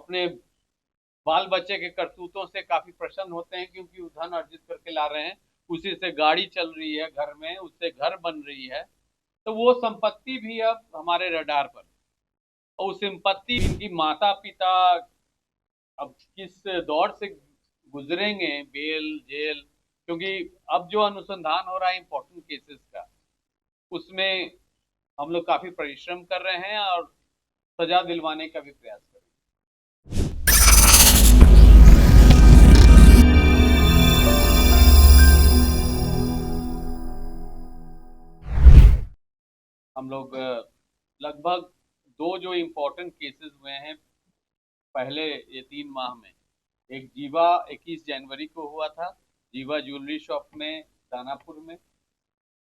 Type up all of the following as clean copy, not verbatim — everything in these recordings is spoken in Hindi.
अपने बाल बच्चे के करतूतों से काफी प्रसन्न होते हैं, क्योंकि वो धन अर्जित करके ला रहे हैं, उसी से गाड़ी चल रही है घर में, उससे घर बन रही है। तो वो संपत्ति भी अब हमारे रडार पर, और उस संपत्ति इनकी माता पिता अब किस दौर से गुजरेंगे, बेल जेल, क्योंकि अब जो अनुसंधान हो रहा है इम्पोर्टेंट केसेस का, उसमें हम लोग काफी परिश्रम कर रहे हैं और सजा दिलवाने का भी प्रयास कर रहे हैं। हम लोग लगभग दो जो इम्पोर्टेंट केसेस हुए हैं पहले ये 3 माह में, एक जीवा 21 जनवरी को हुआ था, जीवा ज्वेलरी शॉप में दानापुर में,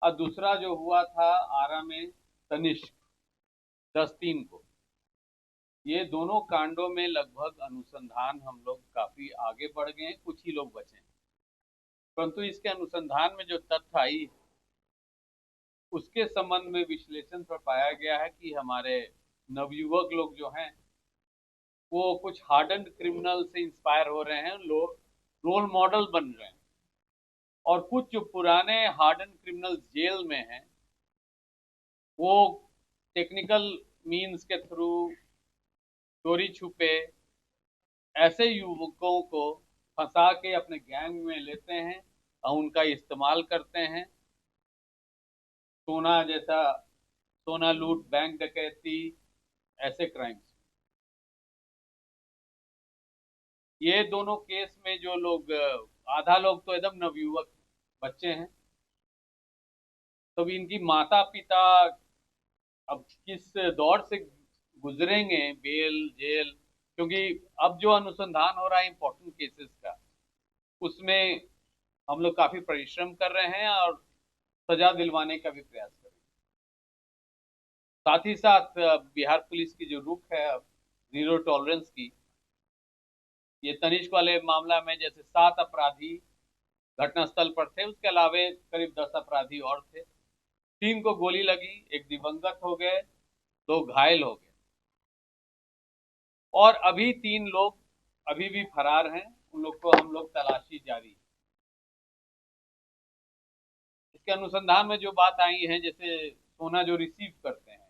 और दूसरा जो हुआ था आरा में तनिष्क 10/3 को। ये दोनों कांडों में लगभग अनुसंधान हम लोग काफी आगे बढ़ गए हैं, कुछ ही लोग बचे हैं, परंतु इसके अनुसंधान में जो तथ्य आई उसके संबंध में विश्लेषण पर पाया गया है कि हमारे नवयुवक लोग जो हैं वो कुछ हार्डन्ड क्रिमिनल से इंस्पायर हो रहे हैं, लोग रोल मॉडल बन रहे हैं, और कुछ जो पुराने हार्डन्ड क्रिमिनल जेल में हैं वो टेक्निकल मीन्स के थ्रू चोरी छुपे ऐसे युवकों को फंसा के अपने गैंग में लेते हैं और उनका इस्तेमाल करते हैं। सोना जैसा, सोना लूट, बैंक डकैती, ऐसे क्राइम्स। ये दोनों केस में जो लोग, आधा लोग तो एकदम नवयुवक बच्चे हैं, तो इनकी माता पिता अब किस दौर से गुजरेंगे, बेल जेल, क्योंकि अब जो अनुसंधान हो रहा है इम्पोर्टेंट केसेस का, उसमें हम लोग काफी परिश्रम कर रहे हैं और सजा दिलवाने का भी प्रयास कर रहे हैं। साथ ही साथ बिहार पुलिस की जो रुख है अब जीरो टॉलरेंस की, ये तनिष्क वाले मामला में जैसे 7 अपराधी घटनास्थल पर थे, उसके अलावे करीब 10 अपराधी और थे। 3 को गोली लगी, एक दिवंगत हो गए, 2 घायल हो गए, और अभी 3 लोग अभी भी फरार हैं, उन लोग को हम लोग तलाशी जारी है। इसके अनुसंधान में जो बात आई है, जैसे सोना जो रिसीव करते हैं,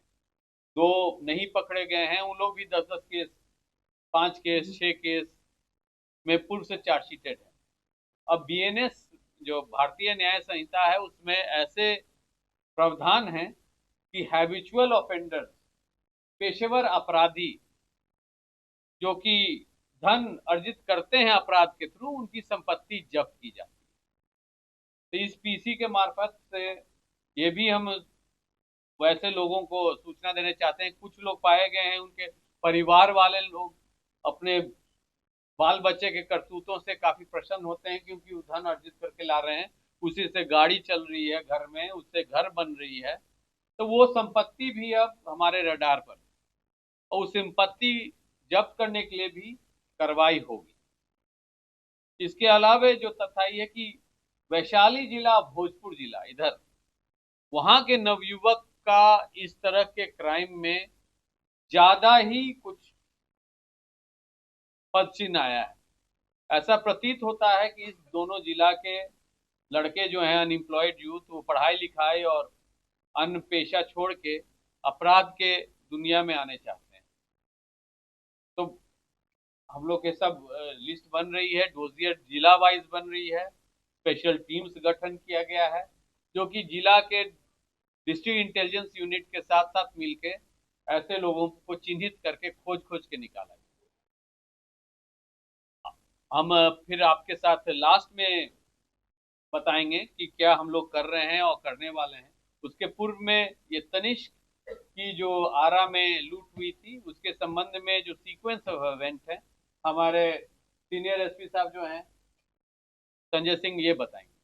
2 नहीं पकड़े गए हैं, उन लोग भी 10-10 केस, 5 केस, 6 केस में पूर्व से चार्जशीटेड है। अब बीएनएस जो भारतीय न्याय संहिता है उसमें ऐसे प्रावधान है कि हैबिचुअल ऑफेंडर, पेशेवर अपराधी जो कि धन अर्जित करते हैं अपराध के थ्रू, उनकी संपत्ति जब्त की जाती है। तो इस पीसी के मार्फत से ये भी हम वैसे लोगों को सूचना देना चाहते हैं, कुछ लोग पाए गए हैं उनके परिवार वाले लोग अपने बाल बच्चे के करतूतों से काफी प्रसन्न होते हैं, क्योंकि वो धन अर्जित करके ला रहे हैं, उसी से गाड़ी चल रही है घर में, उससे घर बन रही है। तो वो संपत्ति भी अब हमारे रडार पर, और उस संपत्ति जब्त करने के लिए भी कार्रवाई होगी। इसके अलावे जो तथ्य है कि वैशाली जिला, भोजपुर जिला, इधर वहां के नवयुवक का इस तरह के क्राइम में ज्यादा ही कुछ पदचिन्ह आया है। ऐसा प्रतीत होता है कि इस दोनों जिला के लड़के जो हैं अनएम्प्लॉयड यूथ, वो पढ़ाई लिखाई और अन्य पेशा छोड़ के अपराध के दुनिया में आने चाहते हैं। तो हम लोग के सब लिस्ट बन रही है, डोजियर जिला वाइज बन रही है, स्पेशल टीम्स गठन किया गया है, जो कि जिला के डिस्ट्रिक्ट इंटेलिजेंस यूनिट के साथ साथ मिलके ऐसे लोगों को चिन्हित करके खोज खोज के निकाला जाए। हम फिर आपके साथ लास्ट में बताएंगे कि क्या हम लोग कर रहे हैं और करने वाले हैं। उसके पूर्व में ये तनिष्क की जो आरा में लूट हुई थी, उसके संबंध में जो सीक्वेंस ऑफ इवेंट है, हमारे सीनियर एसपी साहब जो हैं संजय सिंह, ये बताएंगे।